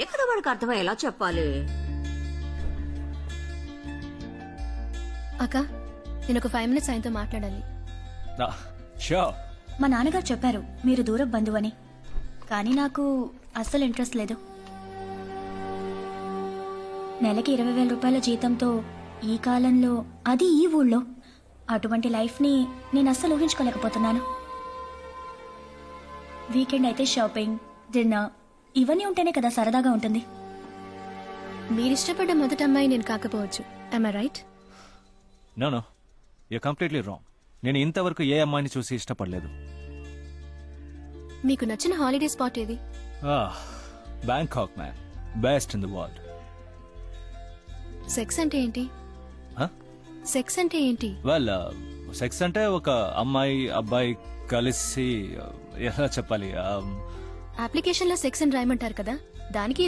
ఎక్కడ వాడికి అర్థమై ఎలా చెప్పాలి? అక్క నేను ఒక 5 minutes ఆయనతో మాట్లాడాలి. మా నాన్నగారు చెప్పారు మీరు దూరం బంధువని, కానీ నాకు అస్సలు ఇంట్రెస్ట్ లేదు. నెలకి 20,000 రూపాయల జీతంతో ఈ కాలంలో, అది ఈ ఊళ్ళో, అటువంటి లైఫ్ని నేను అస్సలు ఊహించుకోలేకపోతున్నాను. వీకెండ్ అయితే షాపింగ్, డిన్నర్ ఇవన్నీ ఉంటేనే కదా సరదాగా ఉంటుంది. మీరిష్టపడ్డ మొదటి అమ్మాయి నేను కాకపోవచ్చు. am I right? No you completely wrong. నేను ఇంతవరకు ఏ అమ్మాయిని చూసి ఇష్టపడలేదు. మీకు నచ్చిన హాలిడే స్పాట్ ఏది? Bangkok man, best in the world. Sex అంటే ఏంటి? సెక్స్ అంటే ఏంటి? వెల్, సెక్స్ అంటే ఒక అమ్మాయి అబ్బాయి కలిసి ఎలా చెప్పాలి, అప్లికేషన్ లో సెక్స్ అని రాయమంటారు కదా, దానికి